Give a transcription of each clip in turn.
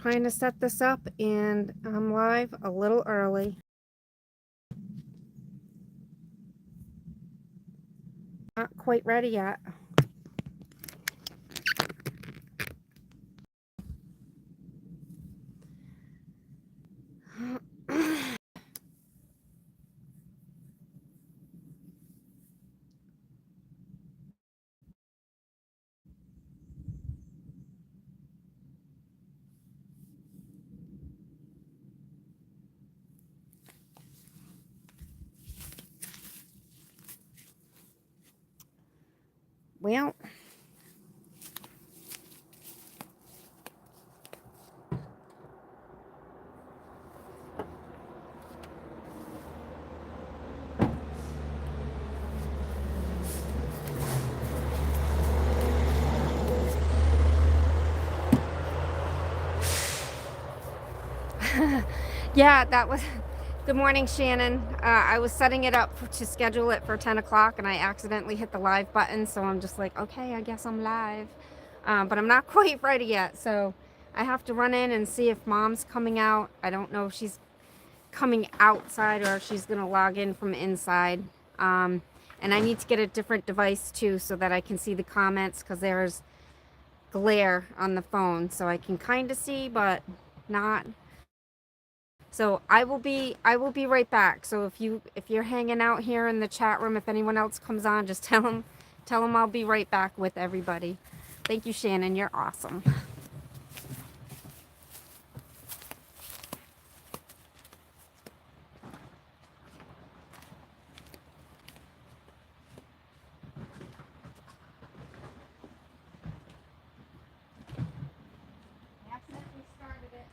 trying to set this up, and I'm live a little early. Not quite ready yet. Well, yeah, that was... Good morning, Shannon. I was setting it up to schedule it for 10 o'clock, and I accidentally hit the live button, so I'm just like, okay, I guess I'm live. But I'm not quite ready yet, so I have to run in and see if Mom's coming out. I don't know if she's coming outside or if she's going to log in from inside. And I need to get a different device, too, so that I can see the comments, because there's glare on the phone, so I can kind of see, but not. So I will be right back. So if you're hanging out here in the chat room, if anyone else comes on, just tell them I'll be right back with everybody. Thank you, Shannon. You're awesome. I accidentally started it.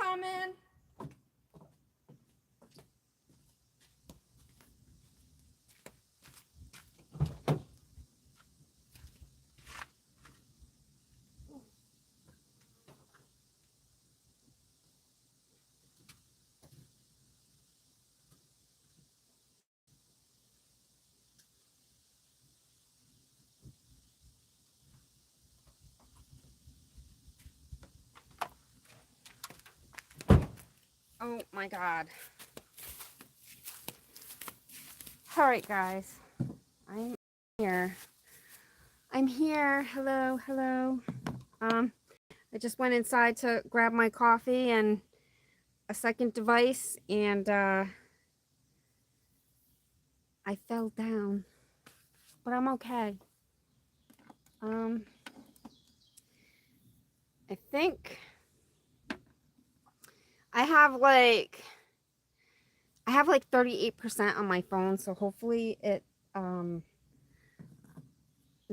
coming. Oh my God. All right, guys. I'm here. I'm here. Hello, hello. I just went inside to grab my coffee and a second device, and I fell down, but I'm okay. I think I have like 38% on my phone, so hopefully it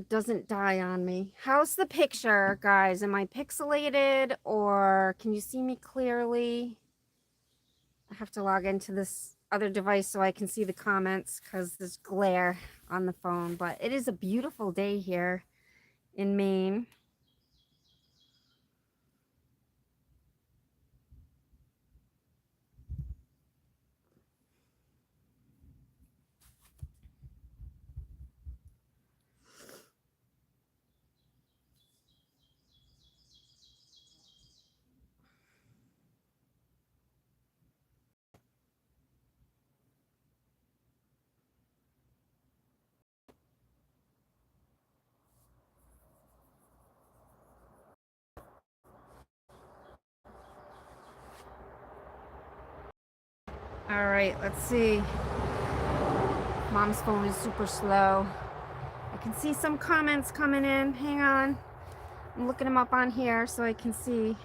doesn't die on me. How's the picture, guys? Am I pixelated or can you see me clearly? I have to log into this other device so I can see the comments because there's glare on the phone, but it is a beautiful day here in Maine. All right, let's see. Mom's phone is super slow. I can see some comments coming in. Hang on. I'm looking them up on here so I can see.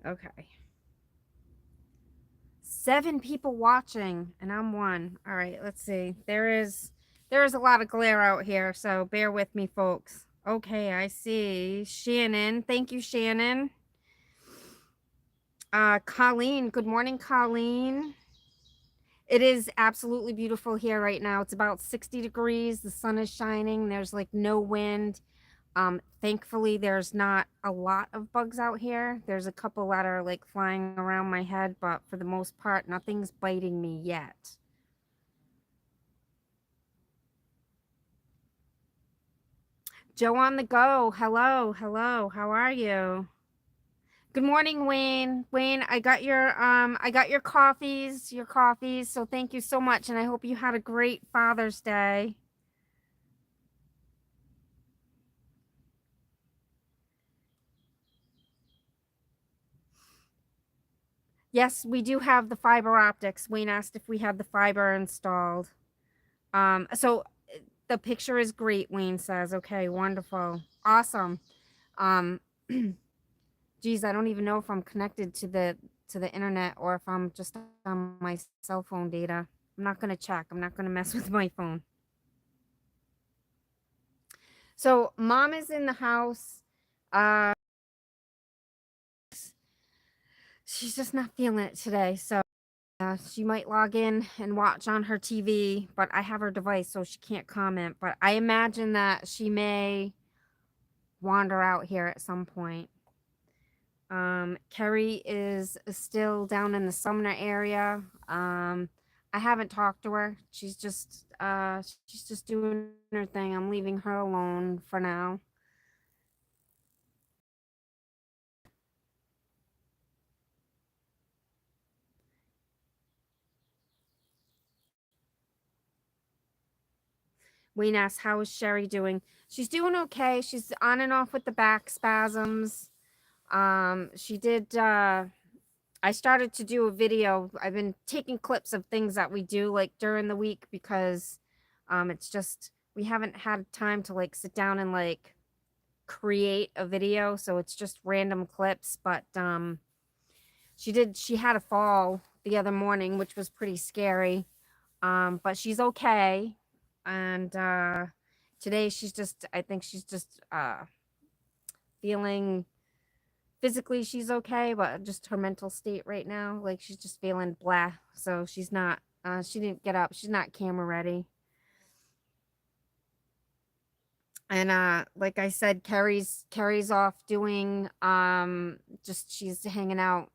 Okay. 7 people watching and I'm 1. All right, let's see. There is a lot of glare out here, so bear with me, folks. Okay, I see. Shannon. Thank you, Shannon. Colleen. Good morning, Colleen. It is absolutely beautiful here right now. It's about 60 degrees. The sun is shining. There's like no wind. Thankfully, there's not a lot of bugs out here. There's a couple that are like flying around my head, but for the most part, nothing's biting me yet. Joe on the go. Hello, hello. How are you? Good morning, Wayne. Wayne, I got your coffees, so thank you so much, and I hope you had a great Father's Day. Yes, we do have the fiber optics. Wayne asked if we had the fiber installed. So the picture is great, Wayne says. Okay, wonderful. Awesome. Geez, I don't even know if I'm connected to the internet or if I'm just on my cell phone data. I'm not going to check. I'm not going to mess with my phone. So mom is in the house. She's just not feeling it today. So she might log in and watch on her TV, but I have her device, so she can't comment. But I imagine that she may wander out here at some point. Kerry is still down in the Sumner area. I haven't talked to her. She's just doing her thing. I'm leaving her alone for now. Wayne asks, how is Sheri doing? She's doing okay. She's on and off with the back spasms. She did I started to do a video. I've been taking clips of things that we do like during the week because it's just we haven't had time to like sit down and like create a video, so it's just random clips, but she had a fall the other morning, which was pretty scary. But she's okay. And today she's just I think she's just feeling physically she's okay, but just her mental state right now, like she's just feeling blah. So she's not she didn't get up. She's not camera ready. And like I said, Carrie's off doing just she's hanging out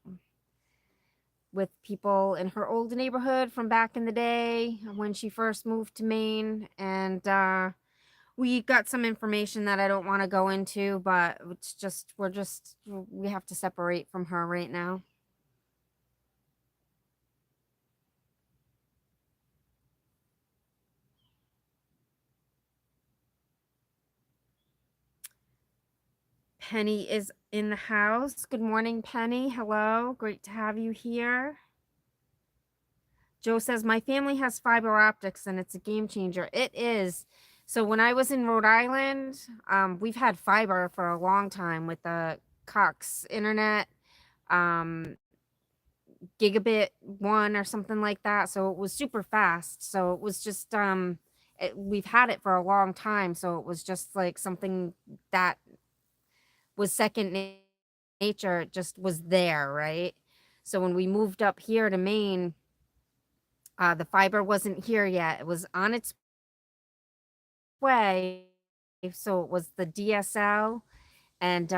with people in her old neighborhood from back in the day when she first moved to Maine. And we got some information that I don't want to go into, but it's just we have to separate from her right now. Penny is in the house. Good morning, Penny. Hello. Great to have you here. Joe says, my family has fiber optics and it's a game changer. It is. So when I was in Rhode Island, we've had fiber for a long time with the Cox internet, um, gigabit one or something like that. So it was super fast. So it was just, we've had it for a long time. So it was just like something that was nature. It just was there, right? So when we moved up here to Maine, the fiber wasn't here yet. It was on its way. So it was the DSL, and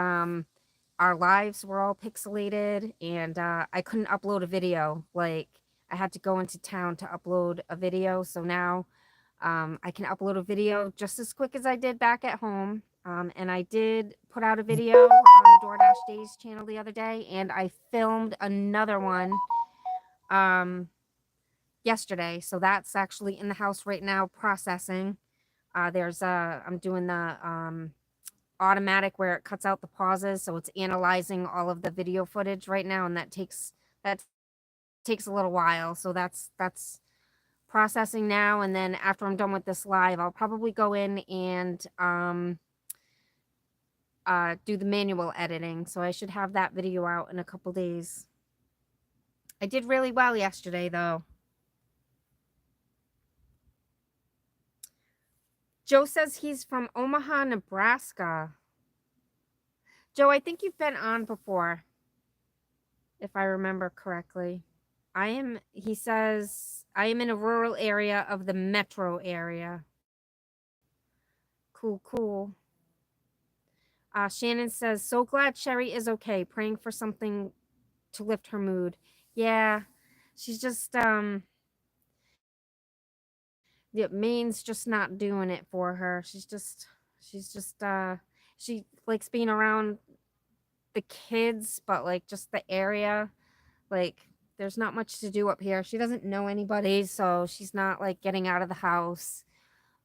our lives were all pixelated, and I couldn't upload a video. Like I had to go into town to upload a video. So now I can upload a video just as quick as I did back at home. And I did put out a video on the DoorDash Days channel the other day, and I filmed another one yesterday. So that's actually in the house right now processing. I'm doing the automatic where it cuts out the pauses, so it's analyzing all of the video footage right now, and that takes a little while. So that's processing now, and then after I'm done with this live, I'll probably go in and do the manual editing. So I should have that video out in a couple days. I did really well yesterday, though. Joe says he's from Omaha, Nebraska. Joe, I think you've been on before, if I remember correctly. He says, I am in a rural area of the metro area. Cool, cool. Shannon says, so glad Sheri is okay. Praying for something to lift her mood. Yeah, she's just, the Maine's just not doing it for her. She likes being around the kids, but like just the area, like there's not much to do up here. She doesn't know anybody, so she's not like getting out of the house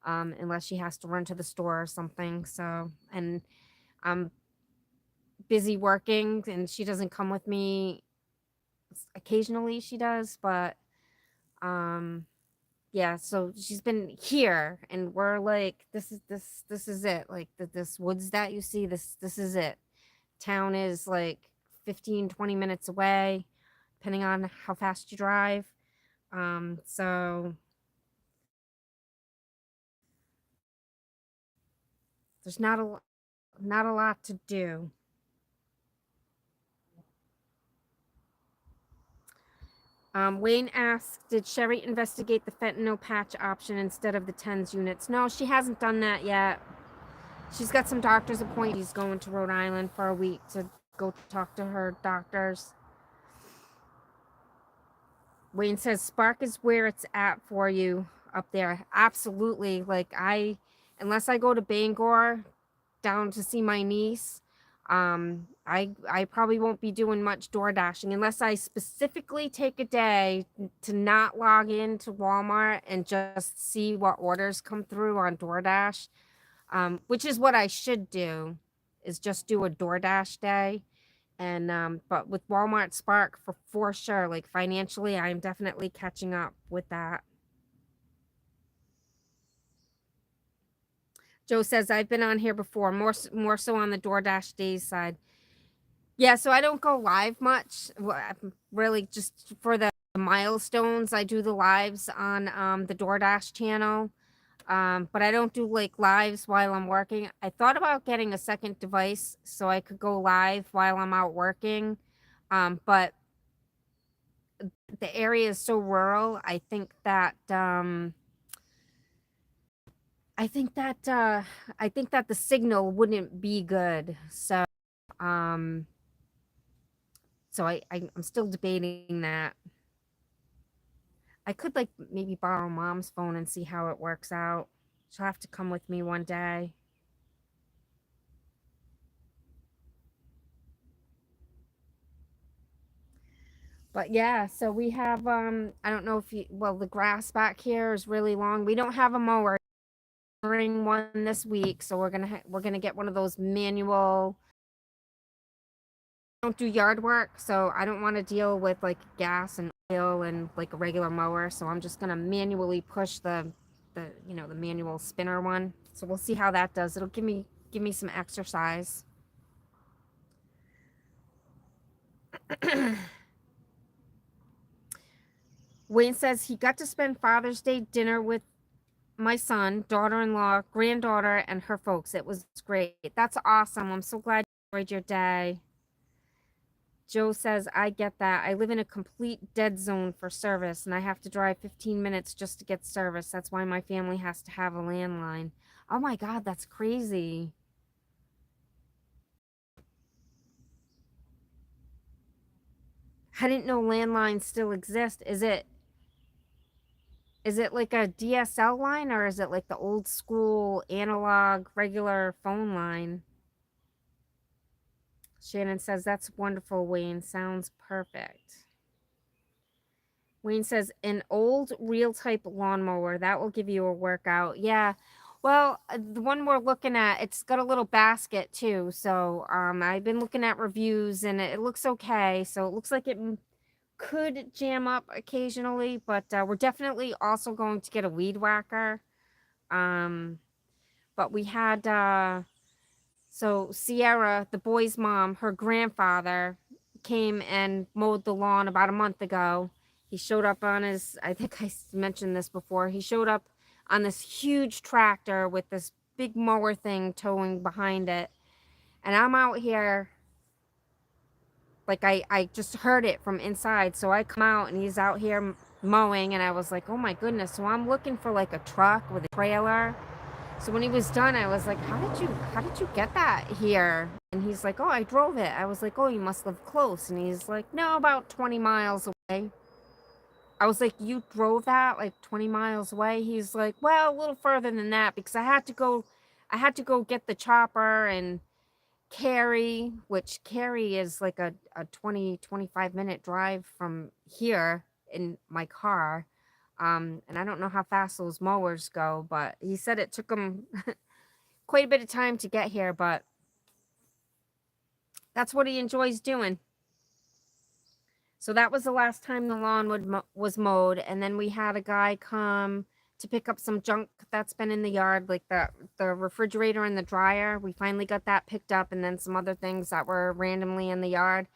unless she has to run to the store or something. So, and I'm busy working, and she doesn't come with me. Occasionally she does, but yeah, so she's been here, and we're like, this is it. Like this woods that you see, this is it. Town is like 15-20 minutes away, depending on how fast you drive. So there's not a lot to do. Wayne asks, did Sheri investigate the fentanyl patch option instead of the TENS units? No, she hasn't done that yet. She's got some doctor's appointments. She's going to Rhode Island for a week to go talk to her doctors. Wayne says, Spark is where it's at for you up there. Absolutely. Like unless I go to Bangor down to see my niece, I probably won't be doing much door dashing unless I specifically take a day to not log into Walmart and just see what orders come through on DoorDash, which is what I should do, is just do a DoorDash day And but with Walmart Spark for sure, like financially, I'm definitely catching up with that. Joe says I've been on here before, more so on the DoorDash days side. Yeah, so I don't go live much. Really, just for the milestones, I do the lives on the DoorDash channel. But I don't do like lives while I'm working. I thought about getting a second device so I could go live while I'm out working. But the area is so rural. I think that the signal wouldn't be good. Um I'm still debating that. I could like maybe borrow mom's phone and see how it works out. She'll have to come with me one day. But yeah, so we have I don't know if you well the grass back here is really long. We don't have a mower during one this week, so we're gonna get one of those manual. I don't do yard work, so I don't want to deal with like gas and oil and like a regular mower. So I'm just gonna manually push the manual spinner one. So we'll see how that does. It'll give me some exercise. Wayne says he got to spend Father's Day dinner with my son, daughter-in-law, granddaughter, and her folks. It was great. That's awesome. I'm so glad you enjoyed your day. Joe says, I get that. I live in a complete dead zone for service, and I have to drive 15 minutes just to get service. That's why my family has to have a landline. Oh my God, that's crazy. I didn't know landlines still exist. Is it like a DSL line, or is it like the old school analog regular phone line? Shannon says, that's wonderful, Wayne. Sounds perfect. Wayne says, an old real type lawnmower. That will give you a workout. Yeah. Well, the one we're looking at, it's got a little basket too. So I've been looking at reviews and it looks okay. So it looks like it could jam up occasionally, but we're definitely also going to get a weed whacker. But we had so Sierra, the boy's mom, her grandfather came and mowed the lawn about a month ago. He showed up on his, I think I mentioned this before, he showed up on this huge tractor with this big mower thing towing behind it. And I'm out here, like I just heard it from inside. So I come out and he's out here mowing and I was like, oh my goodness. So I'm looking for like a truck with a trailer. So when he was done, I was like, how did you get that here? And he's like, oh, I drove it. I was like, oh, you must live close. And he's like, no, about 20 miles away. I was like, you drove that like 20 miles away? He's like, well, a little further than that because I had to go get the chopper and Cary, which Cary is like a 25-minute drive from here in my car. And I don't know how fast those mowers go, but he said it took him quite a bit of time to get here, but that's what he enjoys doing. So that was the last time the lawn was mowed. And then we had a guy come to pick up some junk that's been in the yard, like the refrigerator and the dryer. We finally got that picked up, and then some other things that were randomly in the yard.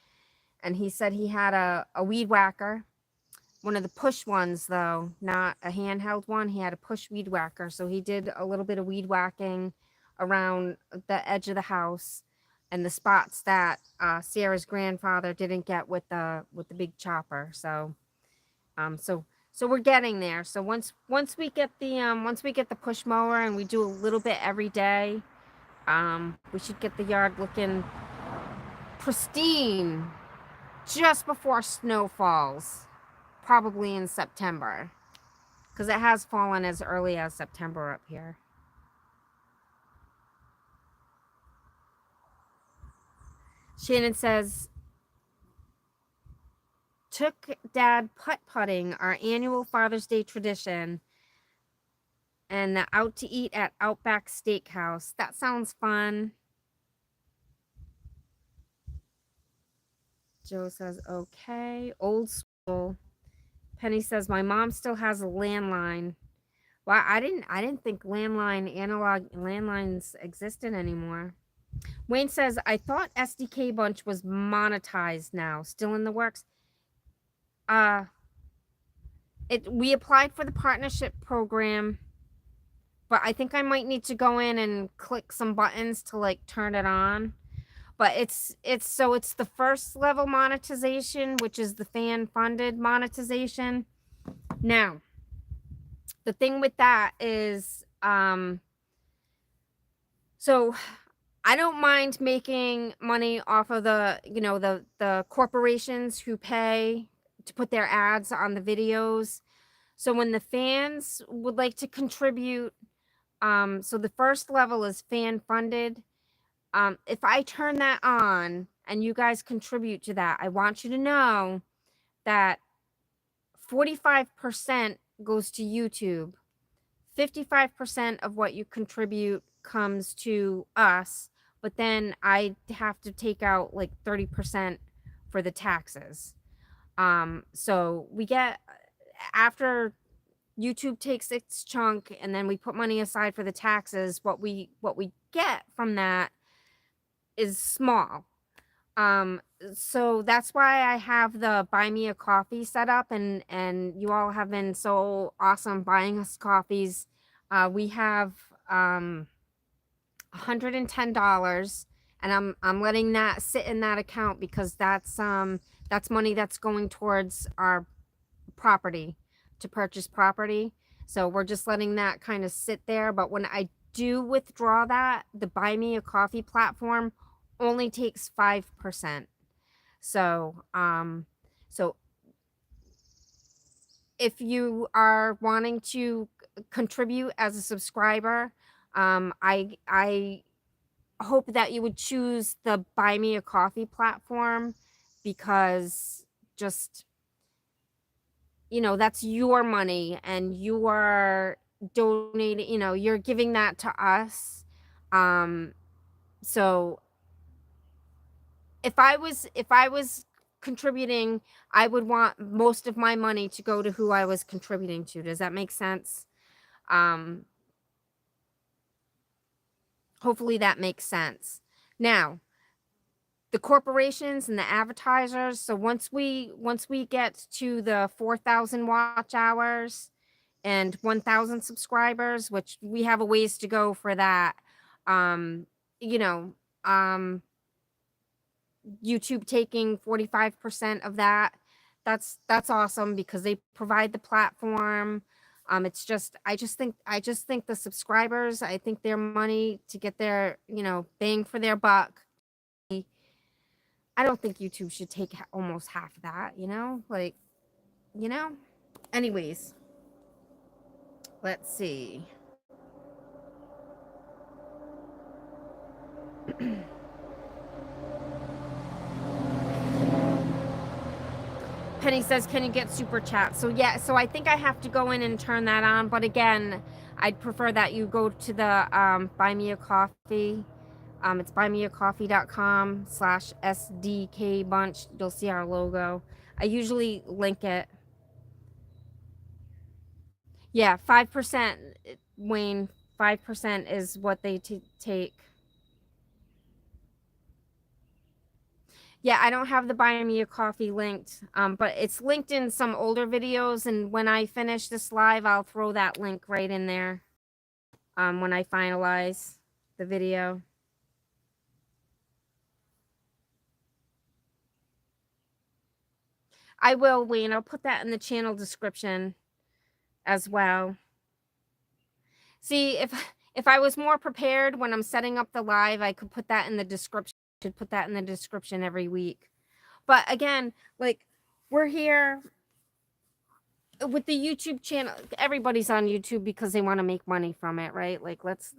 And he said he had a weed whacker. One of the push ones, though, not a handheld one. He had a push weed whacker. So he did a little bit of weed whacking around the edge of the house and the spots that Sarah's grandfather didn't get with the big chopper. So so we're getting there. So once we get the push mower and we do a little bit every day, we should get the yard looking pristine just before snow falls. Probably in September, because it has fallen as early as September up here. Shannon says, took dad putt-putting, our annual Father's Day tradition, and out to eat at Outback Steakhouse. That sounds fun. Joe says, okay. Old school. Penny says, my mom still has a landline. Well, I didn't think analog landlines existed anymore. Wayne says, I thought SDK Bunch was monetized now. Still in the works. We applied for the partnership program, but I think I might need to go in and click some buttons to like turn it on. But it's the first level monetization, which is the fan funded monetization. Now, the thing with that is, so I don't mind making money off of the corporations who pay to put their ads on the videos. So when the fans would like to contribute, so the first level is fan funded. If I turn that on and you guys contribute to that, I want you to know that 45% goes to YouTube. 55% of what you contribute comes to us, but then I have to take out like 30% for the taxes. So we get, after YouTube takes its chunk and then we put money aside for the taxes, what we get from that is small. So that's why I have the buy me a coffee set up, and you all have been so awesome buying us coffees. We have $110, and I'm letting that sit in that account because that's money that's going towards our property, to purchase property. So we're just letting that kind of sit there. But when I do withdraw that, the buy me a coffee platform only takes 5%. So so if you are wanting to contribute as a subscriber, I hope that you would choose the buy me a coffee platform, because just, that's your money and you are donating, you're giving that to us. So if I was contributing, I would want most of my money to go to who I was contributing to. Does that make sense? Hopefully that makes sense. Now, the corporations and the advertisers. So once we get to the 4,000 watch hours and 1,000 subscribers, which we have a ways to go for that, YouTube taking 45% of that, that's awesome, because they provide the platform. It's just, I just think the subscribers, I think their money to get their, bang for their buck. I don't think YouTube should take almost half of that, anyways, let's see. Penny says, can you get super chat? So yeah, so I think I have to go in and turn that on. But again, I'd prefer that you go to the buy me a coffee. It's buymeacoffee.com/SDKBunch. You'll see our logo. I usually link it. Yeah, 5%, Wayne. 5% is what they take. Yeah, I don't have the buy me a coffee linked, but it's linked in some older videos. And when I finish this live, I'll throw that link right in there when I finalize the video. I will, Wayne. I'll put that in the channel description as well. See, if I was more prepared when I'm setting up the live, I could put that in the description. Should put that in the description every week. But again, like, we're here with the YouTube channel. Everybody's on YouTube because they want to make money from it, right? Like, let's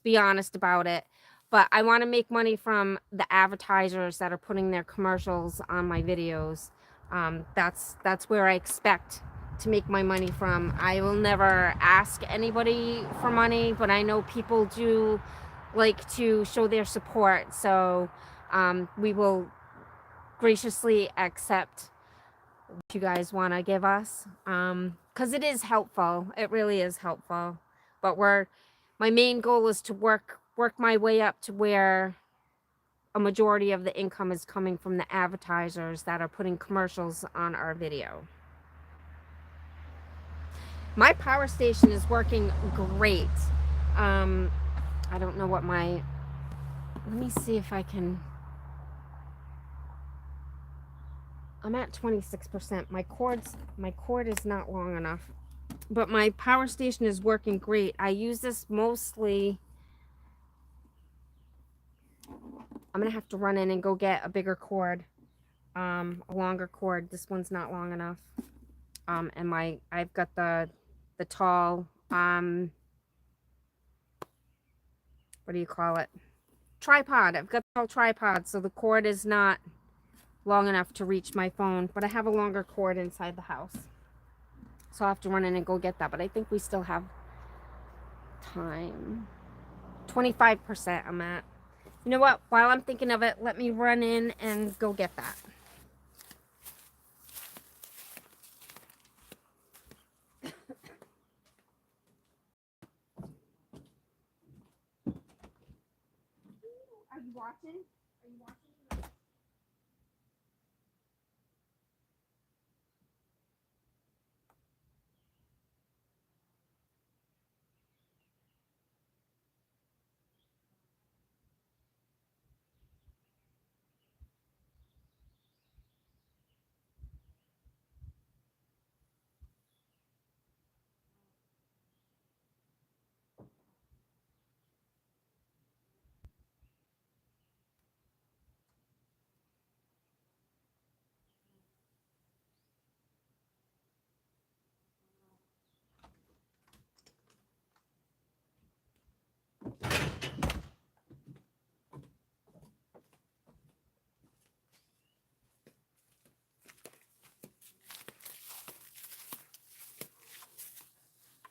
be honest about it. But I want to make money from the advertisers that are putting their commercials on my videos. That's where I expect to make my money from. I will never ask anybody for money, but I know people do like to show their support. So we will graciously accept what you guys want to give us, because it is helpful. It really is helpful. But my main goal is to work my way up to where a majority of the income is coming from the advertisers that are putting commercials on our video. My power station is working great. I don't know what let me see if I can. I'm at 26%. My cord is not long enough, but my power station is working great. I use this mostly. I'm gonna have to run in and go get a bigger cord, a longer cord. This one's not long enough. And I've got the tall, what do you call it? Tripod. I've got the tall tripod, so the cord is not long enough to reach my phone, but I have a longer cord inside the house. So I'll have to run in and go get that, but I think we still have time. 25% I'm at. You know what? While I'm thinking of it, let me run in and go get that. Are you watching? Are you watching?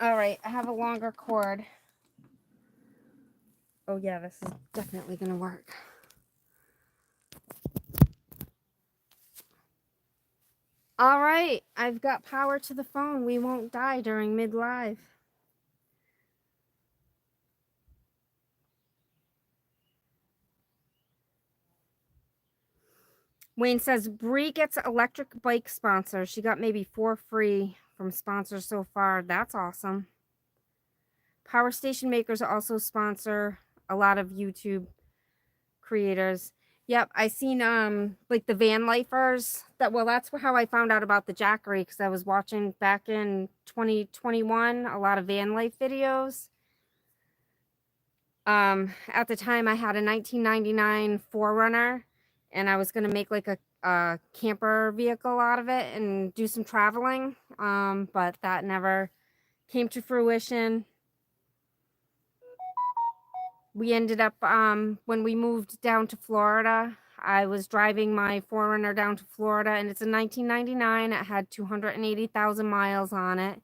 All right, I have a longer cord. Oh yeah, this is definitely gonna work. All right, I've got power to the phone. We won't die during mid-live. Wayne says, Bree gets electric bike sponsor. She got maybe 4 free from sponsors so far. That's awesome. Power station makers also sponsor a lot of YouTube creators. Yep, I seen like the van lifers. That's how I found out about the Jackery, because I was watching back in 2021 a lot of van life videos. At the time I had a 1999 4Runner, and I was gonna make like a camper vehicle out of it and do some traveling. But that never came to fruition. We ended up, when we moved down to Florida, I was driving my 4Runner down to Florida, and it's a 1999. It had 280,000 miles on it.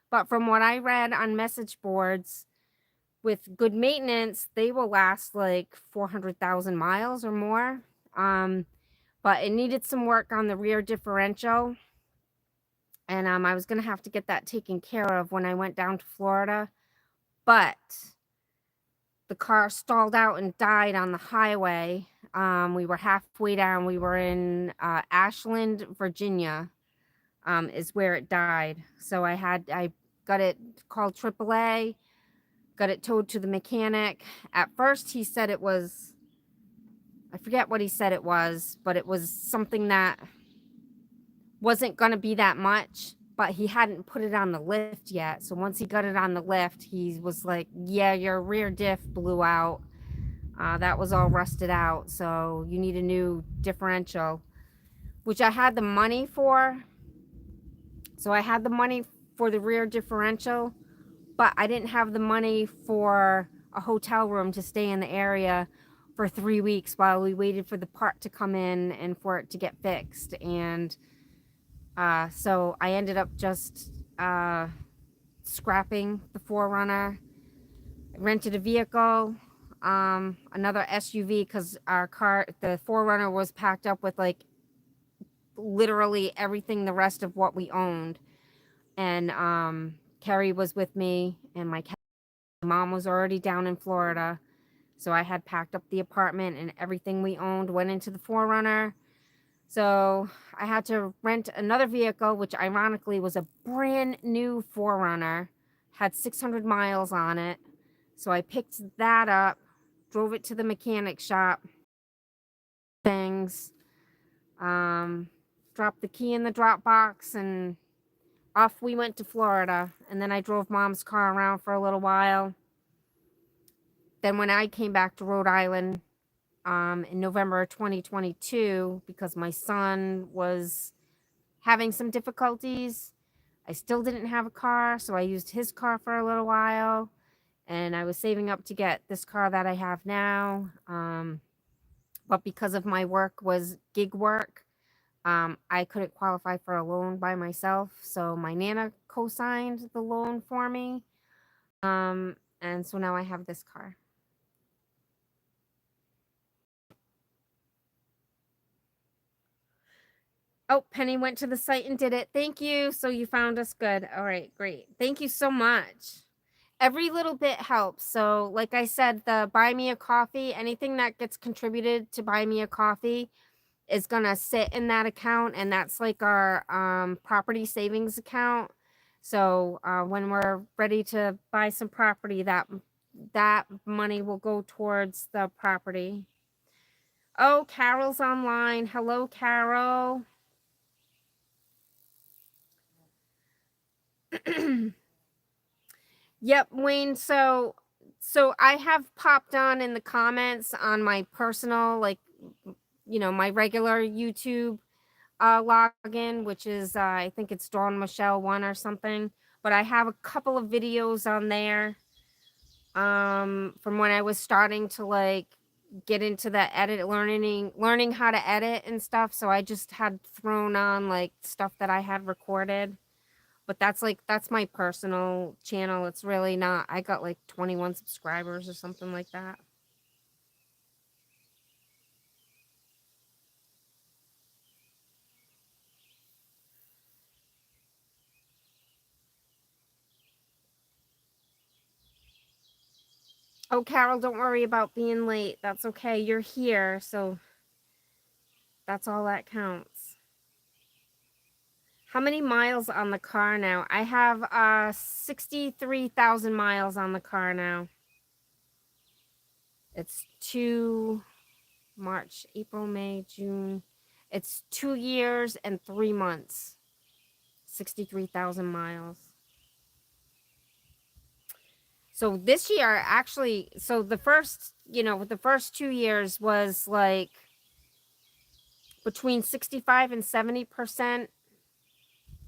But from what I read on message boards, with good maintenance, they will last like 400,000 miles or more. But it needed some work on the rear differential. And I was going to have to get that taken care of when I went down to Florida. But the car stalled out and died on the highway. We were halfway down. We were in Ashland, Virginia, is where it died. So I got it called AAA, got it towed to the mechanic. At first, he said it was, I forget what he said it was, but it was something that wasn't going to be that much. But he hadn't put it on the lift yet. So once he got it on the lift, he was like, yeah, your rear diff blew out. That was all rusted out. So you need a new differential, which I had the money for. So I had the money for the rear differential, but I didn't have the money for a hotel room to stay in the area for 3 weeks while we waited for the part to come in and for it to get fixed. And so I ended up just scrapping the 4Runner, rented a vehicle, another SUV, because our car, the 4Runner, was packed up with like literally everything, the rest of what we owned. And Carrie was with me, and my mom was already down in Florida. So I had packed up the apartment, and everything we owned went into the 4Runner. So I had to rent another vehicle, which ironically was a brand new 4Runner, had 600 miles on it. So I picked that up, drove it to the mechanic shop, things, dropped the key in the drop box, and off we went to Florida. And then I drove mom's car around for a little while. Then when I came back to Rhode Island in November of 2022, because my son was having some difficulties, I still didn't have a car, so I used his car for a little while. And I was saving up to get this car that I have now. But because of my work was gig work, I couldn't qualify for a loan by myself. So my Nana co-signed the loan for me. And so now I have this car. Oh, Penny went to the site and did it. Thank you. So you found us. Good. All right, great. Thank you so much. Every little bit helps. So like I said, the buy me a coffee, anything that gets contributed to buy me a coffee is going to sit in that account. And that's like our property savings account. So when we're ready to buy some property, that money will go towards the property. Oh, Carol's online. Hello, Carol. Yep, Wayne. So I have popped on in the comments on my personal, like, my regular YouTube login, which is I think it's Dawn Michelle 1 or something. But I have a couple of videos on there from when I was starting to like get into the learning how to edit and stuff. So I just had thrown on like stuff that I had recorded. But that's my personal channel. It's really not. I got like 21 subscribers or something like that. Oh, Carol, don't worry about being late. That's okay. You're here, so that's all that counts. How many miles on the car now? I have 63,000 miles on the car now. It's March, April, May, June. It's 2 years and 3 months. 63,000 miles. So this year, actually, so the first 2 years was like between 65 and 70%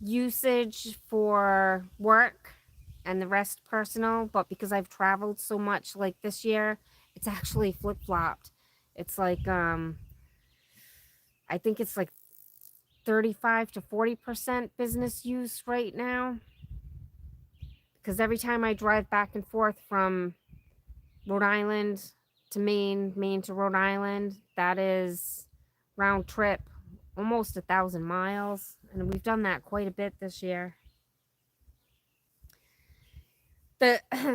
usage for work and the rest personal. But because I've traveled so much like this year, it's actually flip-flopped. It's like, I think it's like 35 to 40% business use right now. Because every time I drive back and forth from Rhode Island to Maine, Maine to Rhode Island, that is round trip, almost 1,000 miles. And we've done that quite a bit this year.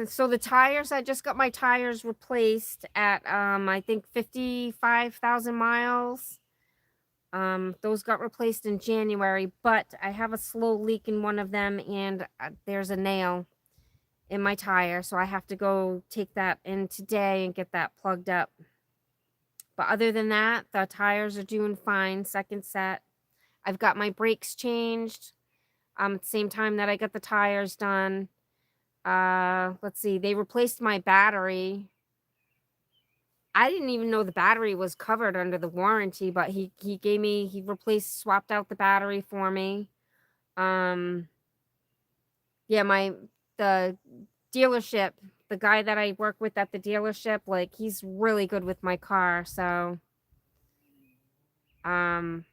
So the tires, I just got my tires replaced at, I think 55,000 miles. Those got replaced in January, but I have a slow leak in one of them, and there's a nail in my tire, so I have to go take that in today and get that plugged up. But other than that, the tires are doing fine. Second set. I've got my brakes changed at the same time that I got the tires done. Let's see, they replaced my battery. I didn't even know the battery was covered under the warranty, but he swapped out the battery for me. Yeah, the dealership, the guy that I work with at the dealership, like, he's really good with my car. So I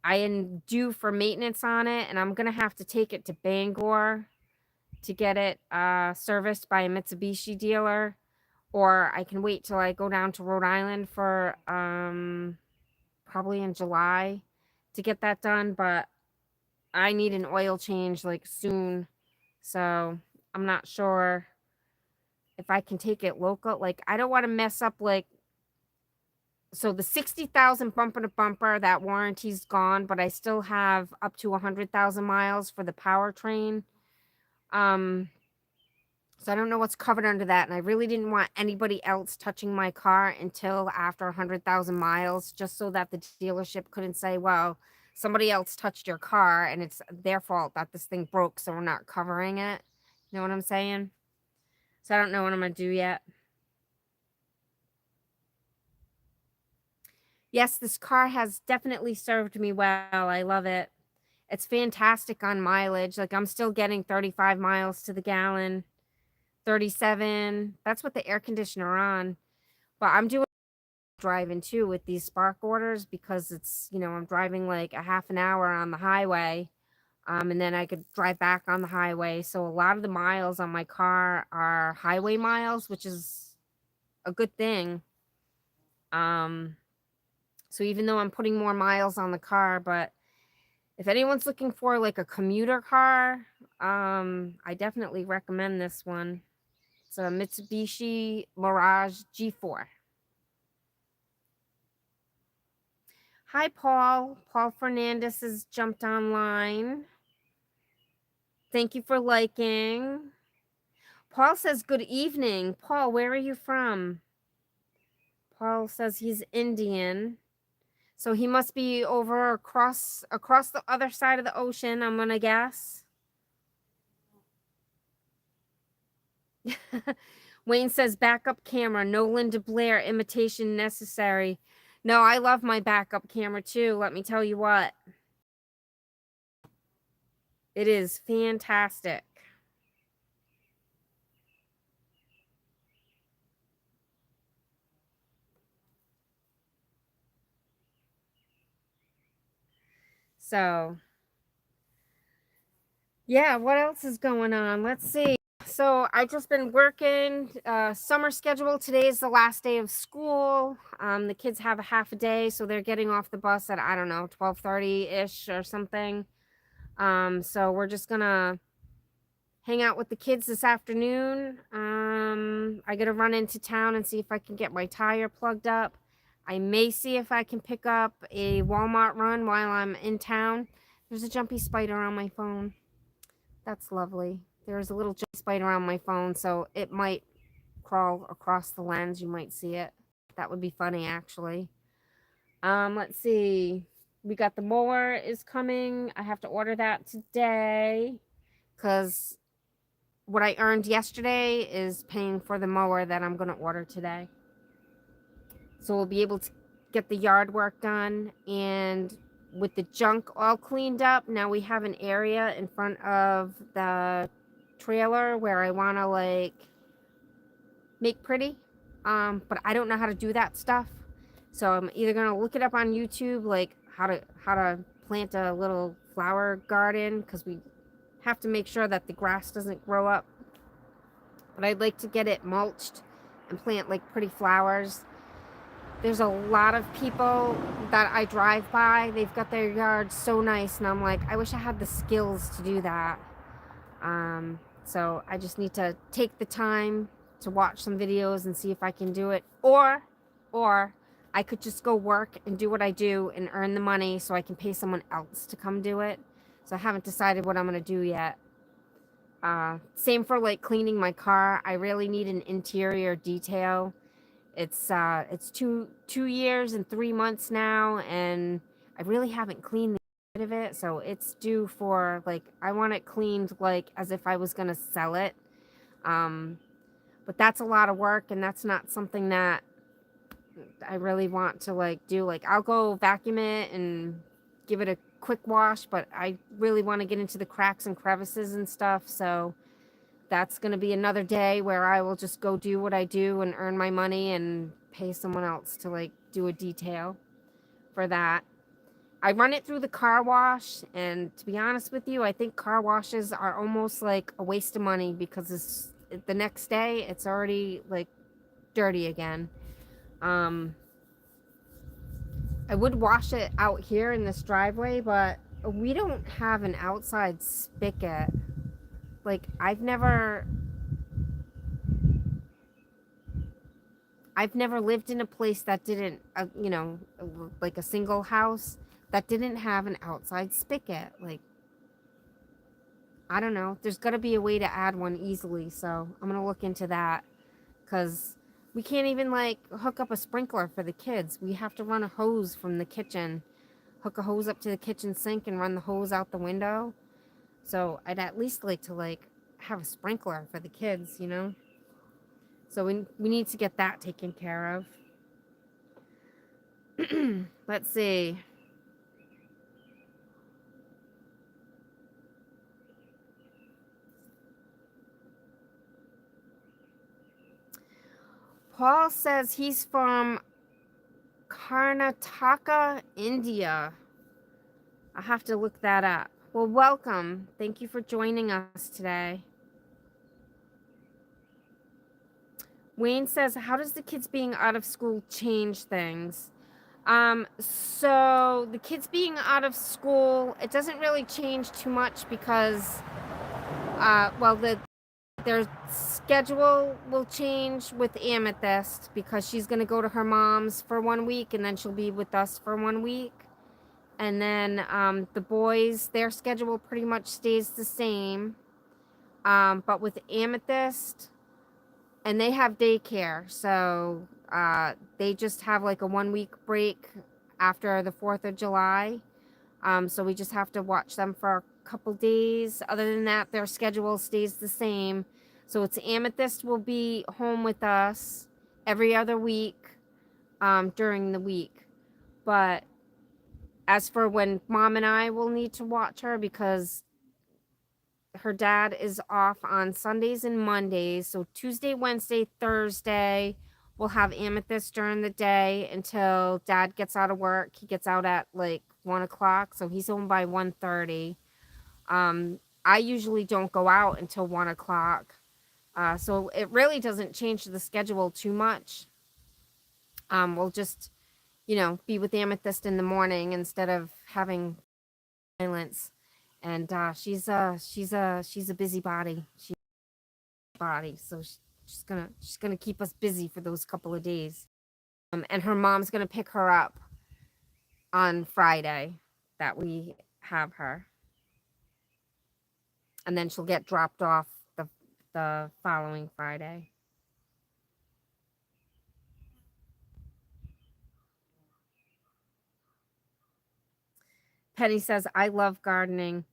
am due for maintenance on it, and I'm gonna have to take it to Bangor to get it serviced by a Mitsubishi dealer, or I can wait till I go down to Rhode Island for probably in July to get that done, but I need an oil change like soon. So I'm not sure if I can take it local. Like, I don't want to mess up, like, so the 60,000 bumper to bumper, that warranty's gone, but I still have up to 100,000 miles for the powertrain. So I don't know what's covered under that, and I really didn't want anybody else touching my car until after 100,000 miles, just so that the dealership couldn't say, well, somebody else touched your car and it's their fault that this thing broke, so we're not covering it. You know what I'm saying? So I don't know what I'm going to do yet. Yes, this car has definitely served me well. I love it. It's fantastic on mileage. Like, I'm still getting 35 miles to the gallon, 37. That's with the air conditioner on. But I'm doing driving too with these spark orders because it's, I'm driving like a half an hour on the highway. And then I could drive back on the highway. So a lot of the miles on my car are highway miles, which is a good thing. So even though I'm putting more miles on the car, but if anyone's looking for like a commuter car, I definitely recommend this one. It's a Mitsubishi Mirage G4. Hi, Paul. Paul Fernandez has jumped online. Thank you for liking. Paul says, good evening. Paul, where are you from? Paul says he's Indian. So he must be over across the other side of the ocean, I'm going to guess. Wayne says, backup camera, no Linda Blair imitation necessary. No, I love my backup camera too. Let me tell you what. It is fantastic. So, yeah, what else is going on? Let's see. So I just been working summer schedule. Today is the last day of school. The kids have a half a day, so they're getting off the bus at, I don't know, 12:30-ish or something. So we're just gonna hang out with the kids this afternoon. I gotta run into town and see if I can get my tire plugged up. I may see if I can pick up a Walmart run while I'm in town. There's a jumpy spider on my phone. That's lovely. There's a little jumpy spider on my phone, so it might crawl across the lens. You might see it. That would be funny, actually. Let's see. We got the mower is coming. I have to order that today because what I earned yesterday is paying for the mower that I'm going to order today. So we'll be able to get the yard work done, and with the junk all cleaned up, now we have an area in front of the trailer where I want to like make pretty. But I don't know how to do that stuff. So I'm either going to look it up on YouTube, like how to plant a little flower garden, because we have to make sure that the grass doesn't grow up. But I'd like to get it mulched and plant like pretty flowers. There's a lot of people that I drive by. They've got their yards so nice, and I'm like, I wish I had the skills to do that. So I just need to take the time to watch some videos and see if I can do it. Or I could just go work and do what I do and earn the money so I can pay someone else to come do it. So I haven't decided what I'm going to do yet. Same for like cleaning my car. I really need an interior detail. It's 2 years and 3 months now, and I really haven't cleaned the bit of it, so it's due for, like, I want it cleaned like as if I was gonna sell it. But that's a lot of work, and that's not something that I really want to like do. Like, I'll go vacuum it and give it a quick wash, but I really want to get into the cracks and crevices and stuff, so that's going to be another day where I will just go do what I do and earn my money and pay someone else to like do a detail for that. I run it through the car wash, and to be honest with you, I think car washes are almost like a waste of money because the next day it's already like dirty again. I would wash it out here in this driveway, but we don't have an outside spigot. Like, I've never lived in a place that didn't, you know, like a single house that didn't have an outside spigot. Like, I don't know. There's got to be a way to add one easily, so I'm going to look into that, because we can't even, like, hook up a sprinkler for the kids. We have to run a hose from the kitchen, hook a hose up to the kitchen sink and run the hose out the window. So I'd at least like to, like, have a sprinkler for the kids, you know? So we need to get that taken care of. Let's see. Paul says he's from Karnataka, India. I have to look that up. Well, welcome. Thank you for joining us today. Wayne says, how does the kids being out of school change things? So the kids being out of school, it doesn't really change too much because, well, their schedule will change with Amethyst, because she's going to go to her mom's for 1 week and then she'll be with us for 1 week. And then the boys, their schedule pretty much stays the same. But with Amethyst, and they have daycare, so they just have like a 1 week break after the 4th of July. So we just have to watch them for a couple days. Other than that, their schedule stays the same. So it's Amethyst will be home with us every other week during the week. But as for when Mom and I will need to watch her, because her dad is off on Sundays and Mondays. So Tuesday, Wednesday, Thursday, we'll have Amethyst during the day until Dad gets out of work. He gets out at like 1 o'clock, so he's home by 1:30. I usually don't go out until 1 o'clock. So it really doesn't change the schedule too much. We'll just, you know, be with Amethyst in the morning instead of having silence. And she's a busybody. She's a body, so she's gonna keep us busy for those couple of days. And her mom's gonna pick her up on Friday that we have her, and then she'll get dropped off the following Friday. Penny says, I love gardening.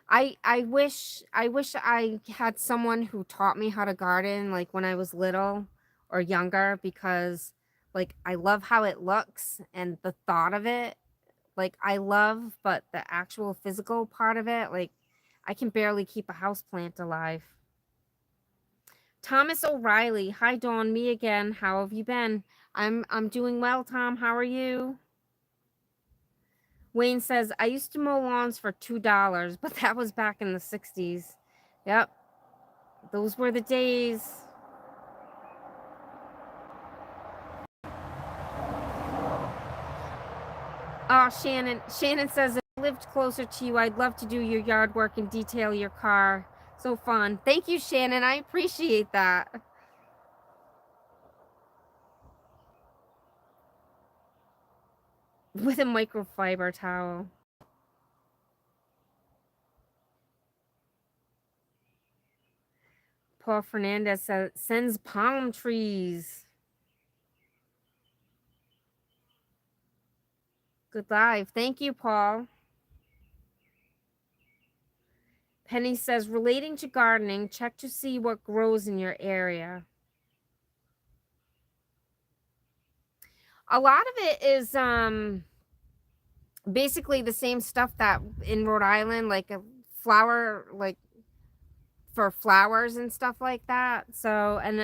I wish I had someone who taught me how to garden, like when I was little or younger, because like I love how it looks and the thought of it. Like I love, but the actual physical part of it, like I can barely keep a houseplant alive. Thomas O'Reilly, hi Dawn, me again. How have you been? I'm doing well, Tom. How are you? Wayne says, I used to mow lawns for $2, but that was back in the 60s. Yep. Those were the days. Oh, Shannon says, if I lived closer to you, I'd love to do your yard work and detail your car. So fun. Thank you, Shannon. I appreciate that. With a microfiber towel. Paul Fernandez says, sends palm trees. Good live. Thank you, Paul. Penny says, relating to gardening, check to see what grows in your area. A lot of it is basically the same stuff that in Rhode Island, like a flower, like for flowers and stuff like that. So, and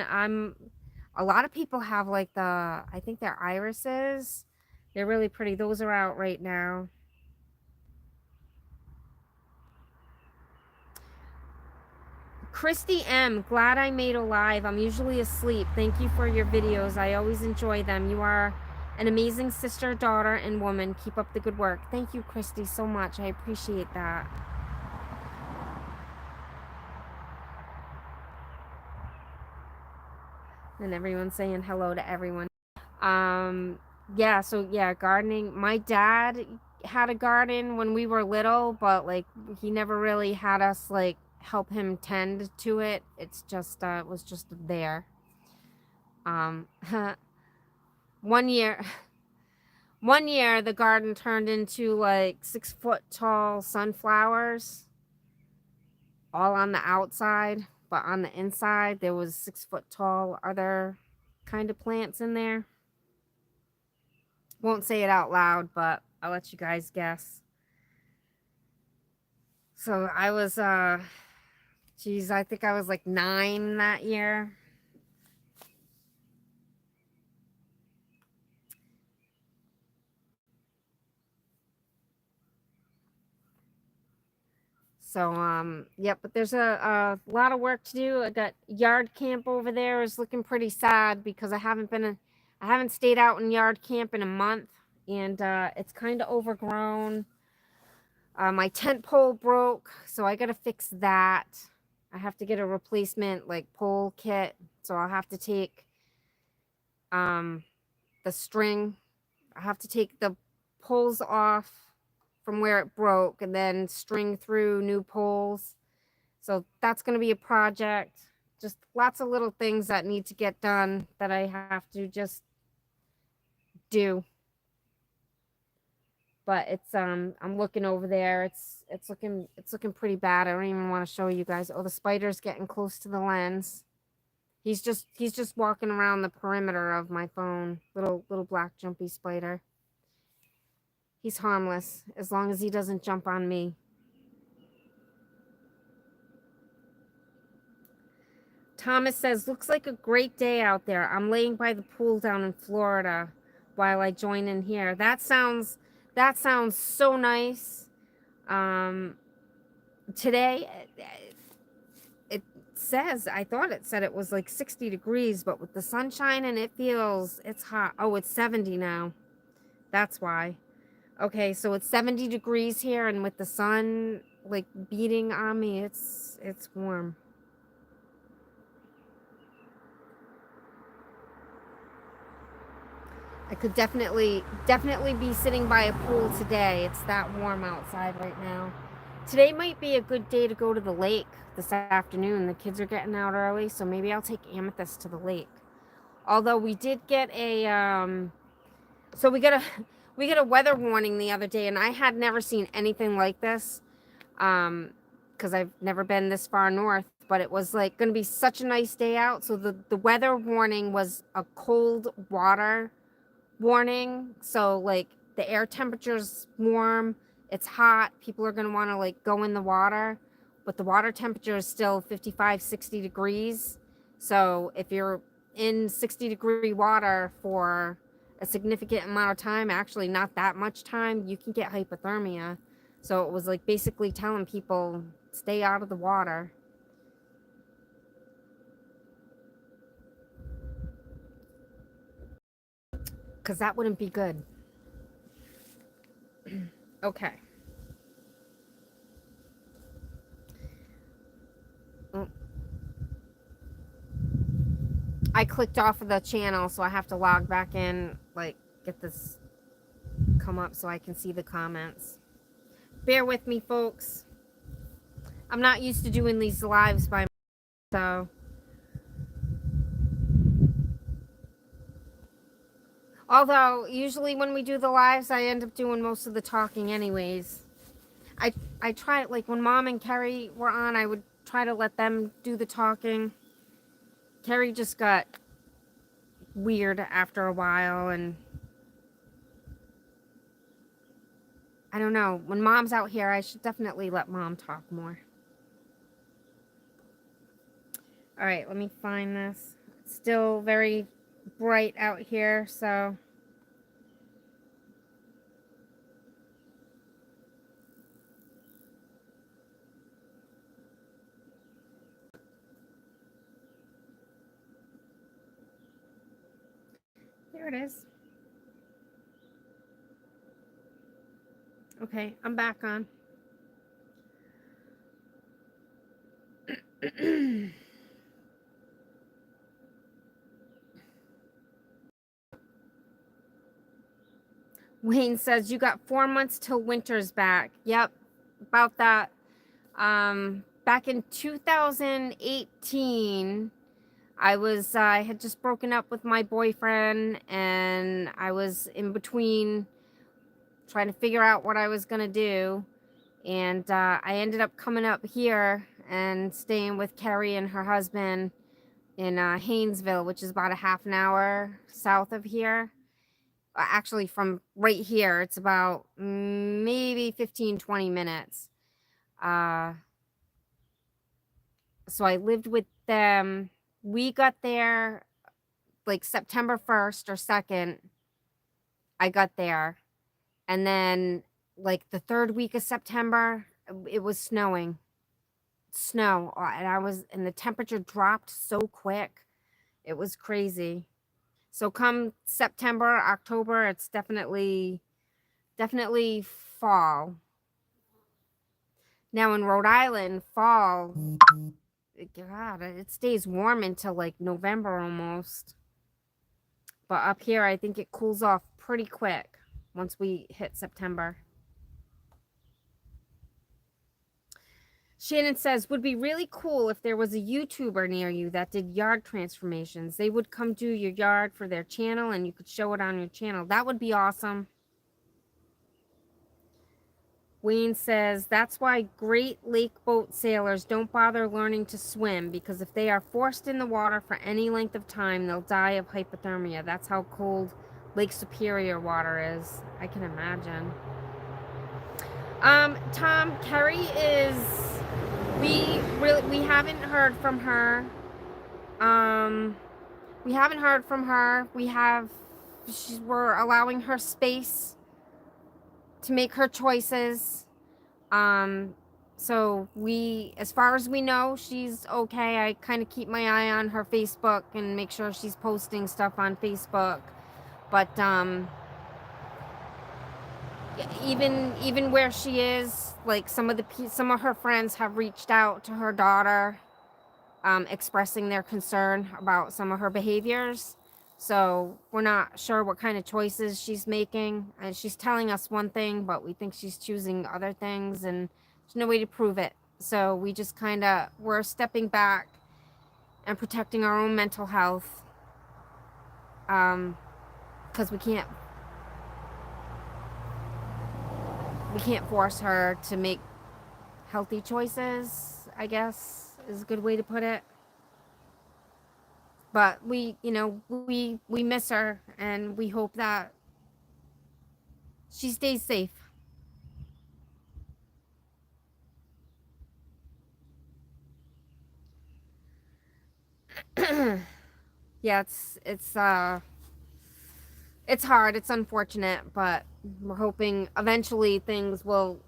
a lot of people have like I think they're irises. They're really pretty. Those are out right now. Christy M, glad I made a live. I'm usually asleep. Thank you for your videos. I always enjoy them. You are An amazing sister, daughter, and woman. Keep up the good work. Thank you, Christy, so much. I appreciate that. And everyone's saying hello to everyone. Yeah, so yeah, gardening. My dad had a garden when we were little, but like he never really had us like help him tend to it. It's just it was just there. Um one year one year the garden turned into like 6-foot tall sunflowers all on the outside, but on the inside there was 6-foot tall other kind of plants in there. Won't say it out loud, but I'll let you guys guess. So I was geez, I think I was like 9 that year. So yep, but there's a lot of work to do. I got yard camp over there is looking pretty sad because I haven't stayed out in yard camp in a month, and it's kind of overgrown. My tent pole broke, so I got to fix that. I have to get a replacement like pole kit, so I'll have to take the string. I have to take the poles off from where it broke and then string through new poles. So that's going to be a project. Just lots of little things that need to get done that I have to just do. But it's I'm looking over there. It's looking pretty bad. I don't even want to show you guys. Oh, the spider's getting close to the lens. He's just walking around the perimeter of my phone. Little black jumpy spider. He's harmless as long as he doesn't jump on me. Thomas says, looks like a great day out there. I'm laying by the pool down in Florida while I join in here. That sounds so nice. Today it says, I thought it said it was like 60 degrees, but with the sunshine and it's hot. Oh, it's 70 now. That's why. Okay, so it's 70 degrees here, and with the sun like beating on me, it's warm. I could definitely be sitting by a pool today. It's that warm outside right now. Today might be a good day to go to the lake this afternoon. The kids are getting out early, so maybe I'll take Amethyst to the lake. Although we did get a so we got a weather warning the other day, and I had never seen anything like this. Because I've never been this far north, but it was like going to be such a nice day out. So the weather warning was a cold water warning. So like the air temperature's warm, it's hot, people are going to want to like go in the water, but the water temperature is still 55-60 degrees. So if you're in 60-degree water for a significant amount of time, actually not that much time, you can get hypothermia. So it was like basically telling people stay out of the water. Because that wouldn't be good. Okay. I clicked off of the channel, so I have to log back in, like, get this come up so I can see the comments. Bear with me, folks. I'm not used to doing these lives by myself, so. Although, usually when we do the lives, I end up doing most of the talking anyways. I try, like, when Mom and Kerry were on, I would try to let them do the talking. Kerry just got weird after a while, and I don't know. When Mom's out here, I should definitely let Mom talk more. All right, let me find this. It's still very bright out here, so. There it is. Okay, I'm back on. Wayne says, you got 4 months till winter's back. Yep, about that. Back in 2018, I had just broken up with my boyfriend, and I was in between trying to figure out what I was going to do. And I ended up coming up here and staying with Carrie and her husband in Haynesville, which is about a half an hour south of here. Actually, from right here, it's about maybe 15-20 minutes. So I lived with them. We got there like September 1st or 2nd. I got there. And then like the 3rd week of September, it was snowing. Snow. And the temperature dropped so quick. It was crazy. So come September, October, it's definitely fall. Now in Rhode Island, fall, God, it stays warm until like November almost. But up here, I think it cools off pretty quick once we hit September. Shannon says, would be really cool if there was a YouTuber near you that did yard transformations. They would come do your yard for their channel and you could show it on your channel. That would be awesome. Wayne says, that's why Great Lake boat sailors don't bother learning to swim, because if they are forced in the water for any length of time, they'll die of hypothermia. That's how cold Lake Superior water is. I can imagine. Tom, Kerry is, we haven't heard from her. We haven't heard from her. We're allowing her space to make her choices. So as far as we know, she's okay. I kind of keep my eye on her Facebook and make sure she's posting stuff on Facebook. But, even where she is, like some of her friends have reached out to her daughter, expressing their concern about some of her behaviors. So we're not sure what kind of choices she's making. And she's telling us one thing, but we think she's choosing other things, and there's no way to prove it. So we just we're stepping back and protecting our own mental health. Because we can't force her to make healthy choices, I guess is a good way to put it. But we miss her, and we hope that she stays safe. Yeah, it's hard, it's unfortunate, but we're hoping eventually things will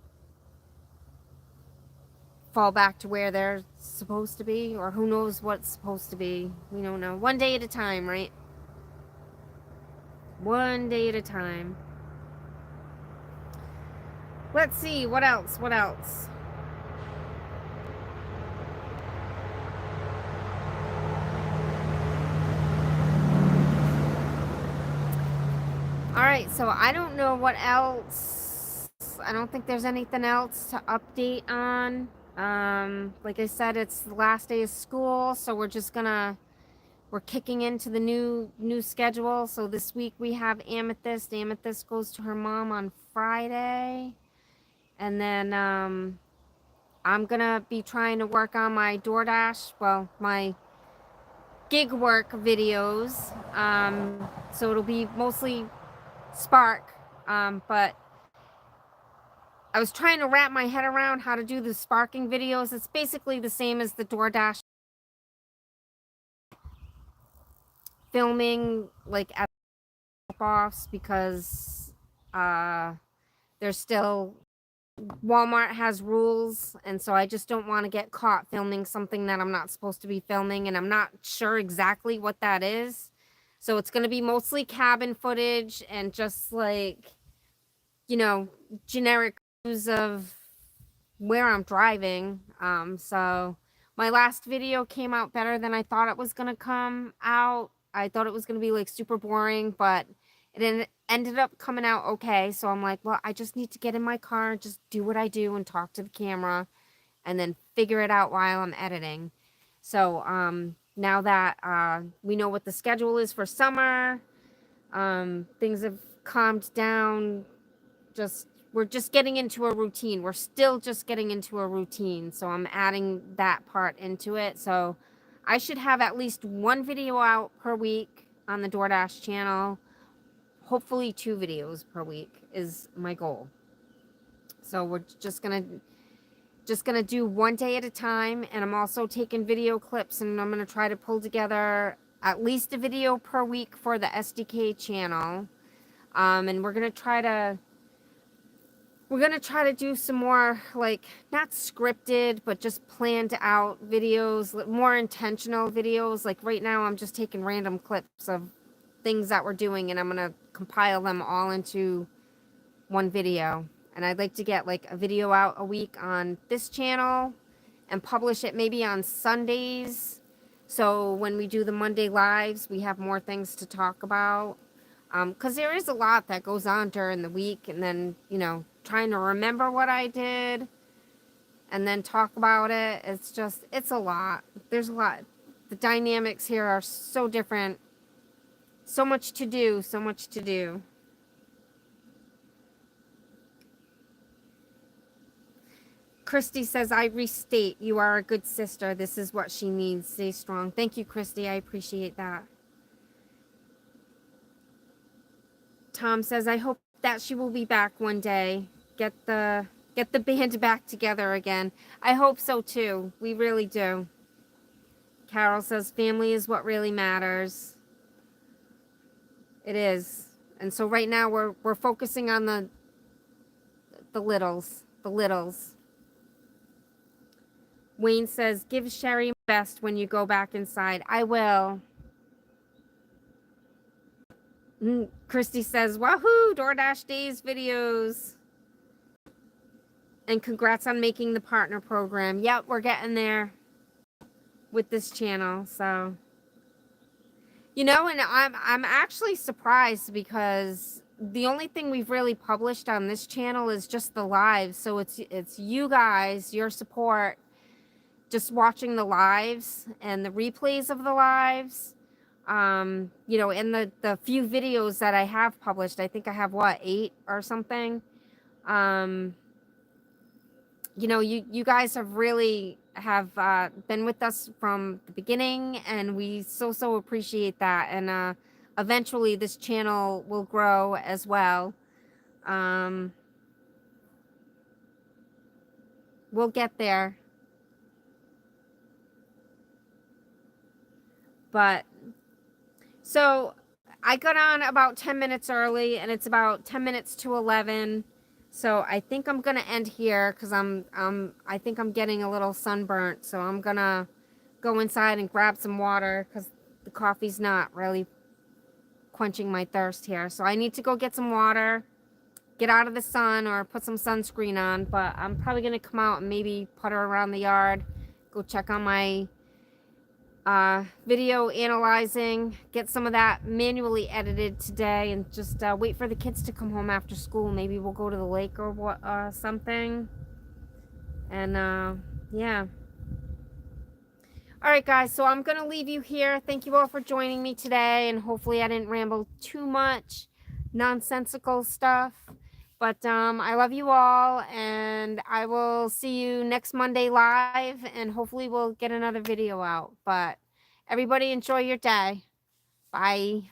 fall back to where they're supposed to be, or who knows what's supposed to be. We don't know. One day at a time, right? One day at a time. Let's see, what else? All right, so I don't know what else. I don't think there's anything else to update on. Like I said, it's the last day of school, so we're kicking into the new schedule. So this week we have Amethyst. Amethyst goes to her mom on Friday. And then I'm gonna be trying to work on my DoorDash, my gig work videos. So it'll be mostly Spark, but I was trying to wrap my head around how to do the sparking videos. It's basically the same as the DoorDash filming, like at offs, because there's still, Walmart has rules, and so I just don't want to get caught filming something that I'm not supposed to be filming, and I'm not sure exactly what that is. So it's going to be mostly cabin footage and just like, generic of where I'm driving. So my last video came out better than I thought it was gonna come out. I thought it was gonna be like super boring, but it ended up coming out okay. So I'm like, well, I just need to get in my car and just do what I do and talk to the camera and then figure it out while I'm editing. So now that we know what the schedule is for summer, things have calmed down. We're just getting into a routine. We're still just getting into a routine. So I'm adding that part into it. So I should have at least one video out per week on the DoorDash channel. Hopefully 2 videos per week is my goal. So we're just gonna do one day at a time, and I'm also taking video clips, and I'm gonna try to pull together at least a video per week for the SDK channel. And we're gonna try to do some more, like, not scripted, but just planned out videos, more intentional videos. Like right now I'm just taking random clips of things that we're doing, and I'm gonna compile them all into one video. And I'd like to get like a video out a week on this channel and publish it maybe on Sundays. So when we do the Monday lives, we have more things to talk about. Because there is a lot that goes on during the week, and then, you know, trying to remember what I did and then talk about it. It's a lot. There's a lot. The dynamics here are so different. So much to do, so much to do. Christy says, I restate, you are a good sister. This is what she needs. Stay strong. Thank you, Christy. I appreciate that. Tom says, I hope that she will be back one day. Get the band back together again. I hope so too. We really do. Carol says, family is what really matters. It is. And so right now we're focusing on the littles. The littles. Wayne says, give Sheri my best when you go back inside. I will. Christy says, wahoo, DoorDash Days videos. And congrats on making the partner program. Yep, we're getting there with this channel. So, you know, and I'm actually surprised because the only thing we've really published on this channel is just the lives. So it's you guys, your support, just watching the lives and the replays of the lives. You know, in the few videos that I have published, I think I have, what, 8 or something. You know, you guys have really been with us from the beginning, and we so appreciate that. And eventually this channel will grow as well. We'll get there. But so I got on about 10 minutes early, and it's about 10 minutes to 11. So I think I'm gonna end here because I think I'm getting a little sunburnt. So I'm gonna go inside and grab some water because the coffee's not really quenching my thirst here. So I need to go get some water, get out of the sun, or put some sunscreen on. But I'm probably gonna come out and maybe putter around the yard, go check on my video analyzing, get some of that manually edited today, and just wait for the kids to come home after school. Maybe we'll go to the lake or what, something. And yeah. All right, guys, so I'm gonna leave you here. Thank you all for joining me today, and hopefully I didn't ramble too much nonsensical stuff. But I love you all, and I will see you next Monday live, and hopefully we'll get another video out. But everybody enjoy your day. Bye.